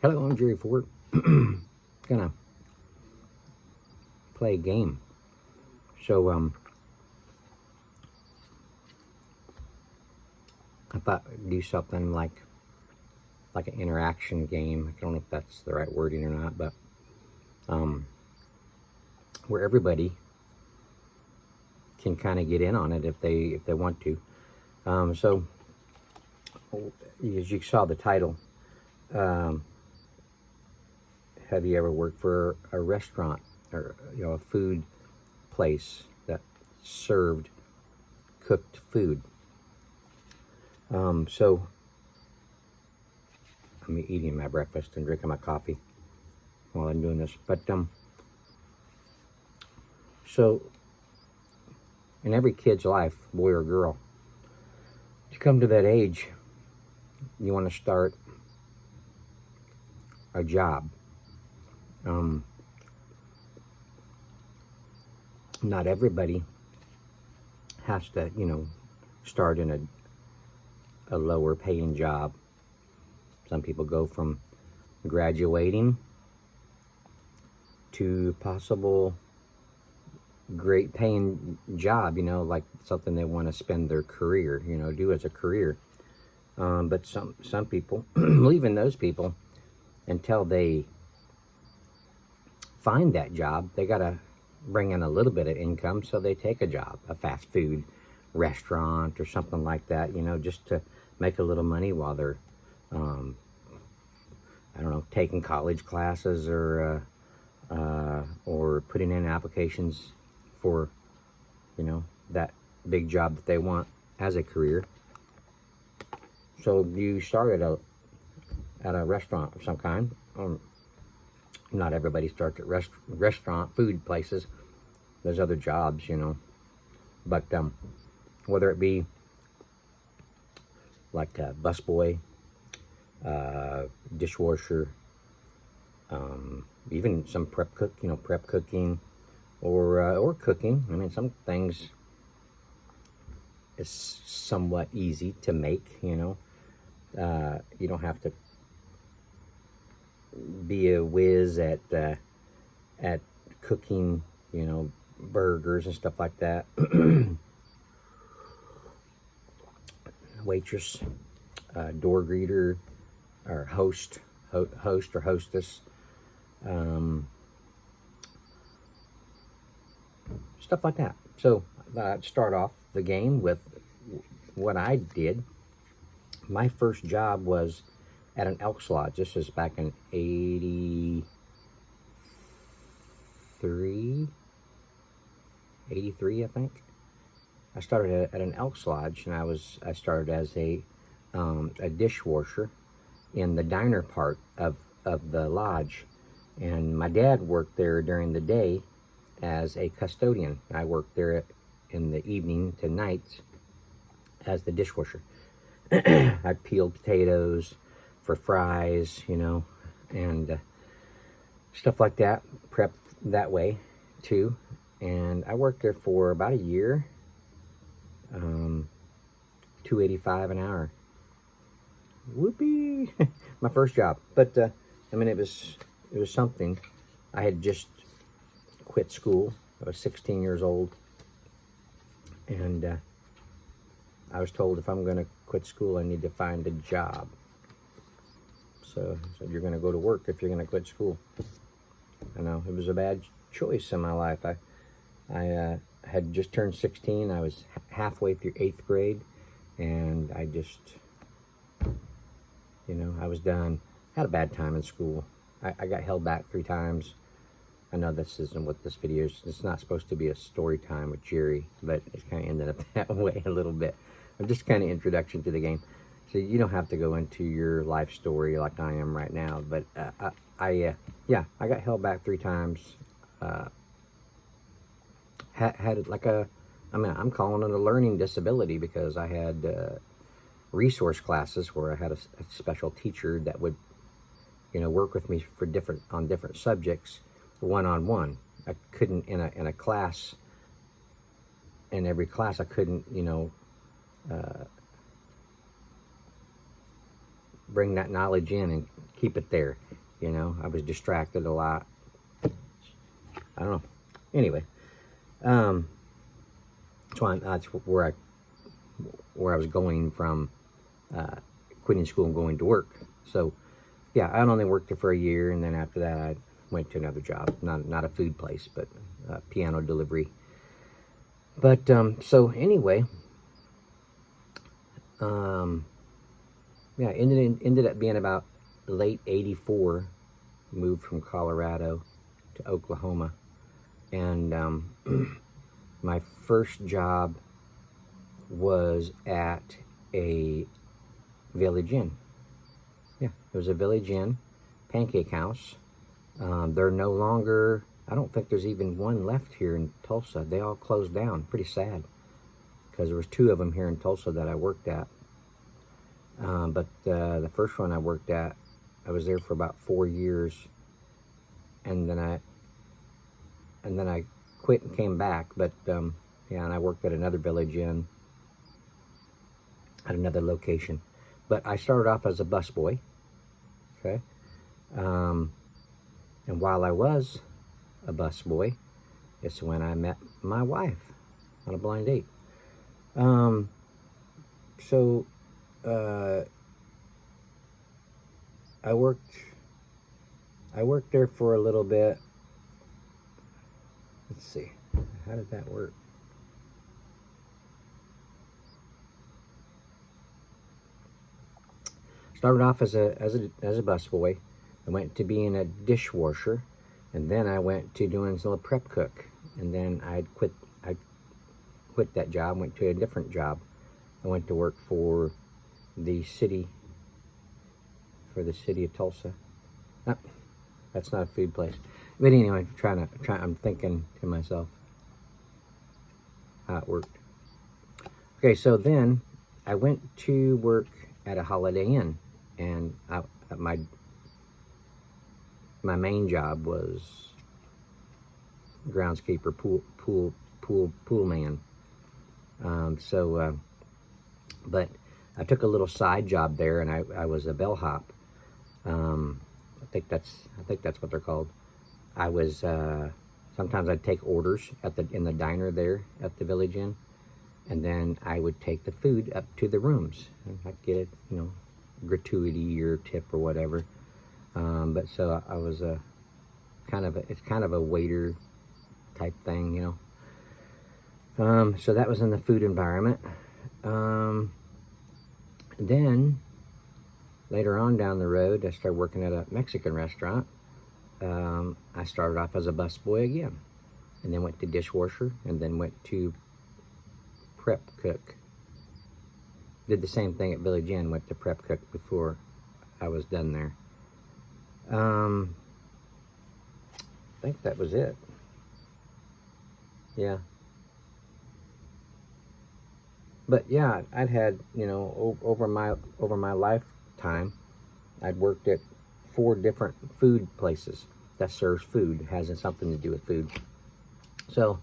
Hello, I'm Jerry Ford. Gonna play a game. So, I thought I'd do something like an interaction game. I don't know if that's the right wording or not, but um, where everybody can kind of get in on it if they want to. So, as you saw the title, um, have you ever worked for a restaurant or a food place that served cooked food? So I'm eating my breakfast and drinking my coffee while I'm doing this. But so in every kid's life, boy or girl, you come to that age, you want to start a job. Not everybody has to, start in a lower paying job. Some people go from graduating to possible great paying job, like something they want to spend their career, do as a career. But some people, even those people, until they find that job, they got to bring in a little bit of income, so they take a job, a fast food restaurant or something like that, just to make a little money while they're, I don't know, taking college classes or putting in applications for, that big job that they want as a career. So you start at a restaurant of some kind. Not everybody starts at restaurant food places. There's other jobs, but whether it be like a busboy, dishwasher, even some prep cooking, or cooking. I mean, some things is somewhat easy to make. You don't have to be a whiz at cooking, burgers and stuff like that. Waitress, door greeter, or host or hostess, stuff like that. So I'd start off the game with what I did. My first job was at an Elks Lodge. This was back in 83, I think. I started at an Elks Lodge, and I started as a dishwasher in the diner part of the lodge. And my dad worked there during the day as a custodian. I worked there in the evening to nights as the dishwasher. I'd peel potatoes for fries, and stuff like that, prep that way too. And I worked there for about a year, $2.85 an hour. Whoopee! My first job. But I mean, it was something. I had just quit school. I was 16 years old, and I was told if I'm going to quit school, I need to find a job. So you're going to go to work if you're going to quit school. I know it was a bad choice in my life. I had just turned 16. I was halfway through 8th grade, and I just, I was done. Had a bad time in school. I got held back 3 times. I know this isn't what this video is. It's not supposed to be a story time with Jerry, but it kind of ended up that way a little bit. Just kind of introduction to the game. So you don't have to go into your life story like I am right now. But I got held back 3 times. Had like I'm calling it a learning disability, because I had resource classes where I had a special teacher that would, work with me for different subjects, one-on-one. I couldn't in a class. In every class, I couldn't, bring that knowledge in and keep it there. You know, I was distracted a lot. I don't know. Anyway, that's where I was going from quitting school and going to work. So, yeah, I only worked there for a year, and then after that, I went to another job. Not a food place, but piano delivery. But so anyway, yeah, ended up being about late '84. Moved from Colorado to Oklahoma, and my first job was at a Village Inn. Yeah, it was a Village Inn, Pancake House. They're no longer, I don't think there's even one left here in Tulsa. They all closed down. Pretty sad, because there was 2 of them here in Tulsa that I worked at. But the first one I worked at, I was there for about 4 years, and then I quit and came back. But yeah, and I worked at another Village Inn at another location. But I started off as a busboy, okay? And while I was a busboy, it's when I met my wife on a blind date. So I worked there for a little bit. Let's see, how did that work? Started off as a busboy. I went to being a dishwasher, and then I went to doing some prep cook, and then I quit that job, went to a different job. I went to work for the city of Tulsa. No, that's not a food place. But anyway, I'm thinking to myself how it worked. Okay, so then I went to work at a Holiday Inn, and my main job was groundskeeper, pool man. But I took a little side job there, and I was a bellhop. I think that's what they're called. I was sometimes I'd take orders in the diner there at the Village Inn, and then I would take the food up to the rooms. I'd get it, gratuity or tip or whatever. But so I was it's kind of a waiter type thing, So that was in the food environment. Then later on down the road, I started working at a Mexican restaurant. I started off as a busboy again, and then went to dishwasher, and then went to prep cook. Did the same thing at Village Inn, went to prep cook before I was done there. I think that was it. Yeah. But yeah, I'd had, over my lifetime, I'd worked at 4 different food places that serves food, has something to do with food. So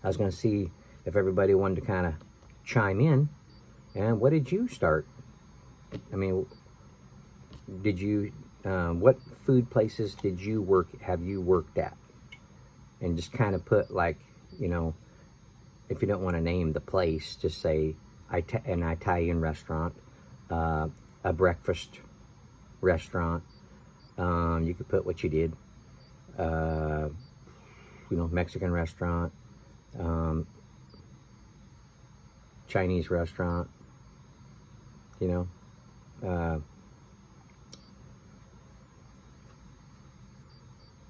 I was going to see if everybody wanted to kind of chime in. And what did you start? I mean, did you, what food places have you worked at? And just kind of put, like, if you don't want to name the place, just say an Italian restaurant, a breakfast restaurant. You could put what you did. Mexican restaurant, Chinese restaurant.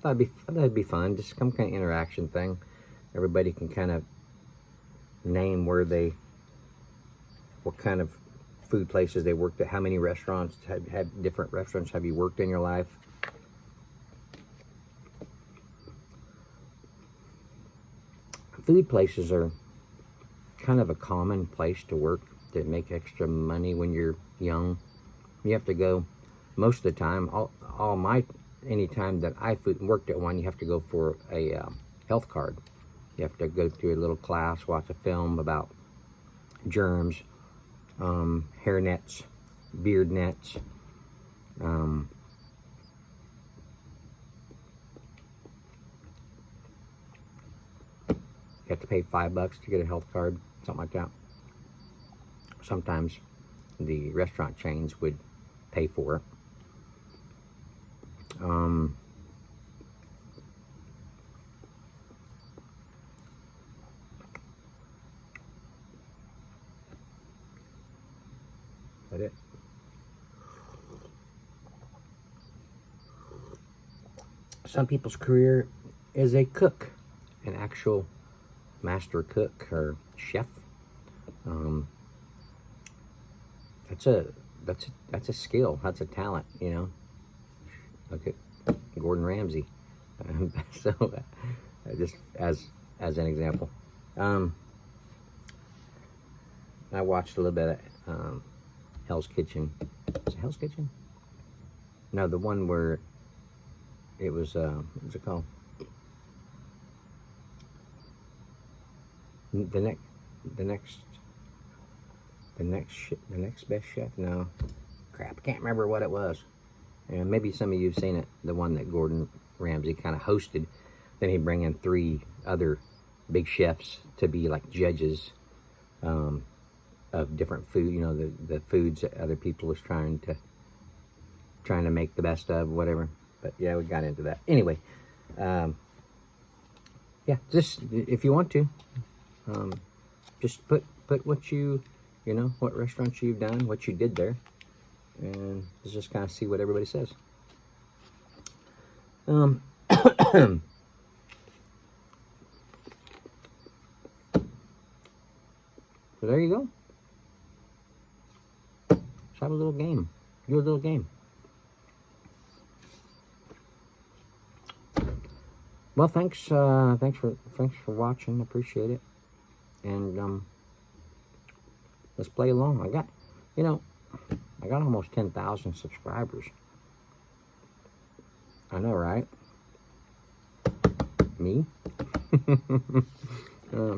That'd be fun. Just some kind of interaction thing. Everybody can kind of name what kind of food places they worked at, how many restaurants, had different restaurants have you worked in your life. Food places are kind of a common place to work, to make extra money when you're young. You have to go, most of the time, any time that I worked at one, you have to go for a health card. You have to go through a little class, watch a film about germs, hair nets, beard nets, to pay $5 to get a health card, something like that. Sometimes the restaurant chains would pay for it. That it. Some people's career is a cook, an actual master cook or chef. That's a skill. That's a talent, you know. Look at Gordon Ramsay. So, just as an example, I watched a little bit of Hell's Kitchen. Is it Hell's Kitchen? No, the one where it was, what's it called? The next best chef? No, crap, I can't remember what it was. And maybe some of you've seen it, the one that Gordon Ramsay kind of hosted. Then he'd bring in 3 other big chefs to be like judges of different food, you know, the foods that other people was trying to make the best of, whatever. But yeah, we got into that. Anyway, yeah, just if you want to, just put what you know, what restaurants you've done, what you did there, and let's just kind of see what everybody says. So there you go. Let's have a little game. Do a little game. Well, thanks for watching. Appreciate it. And let's play along. I got almost 10,000 subscribers. I know, right? Me?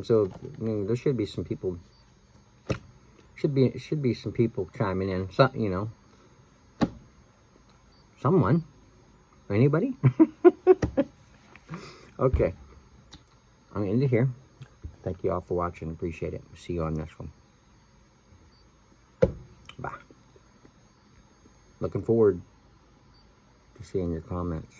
So there should be some people. Should be some people chiming in. Some, you know, someone, anybody. Okay, I'm gonna end it here. Thank you all for watching. Appreciate it. See you on the next one. Bye. Looking forward to seeing your comments.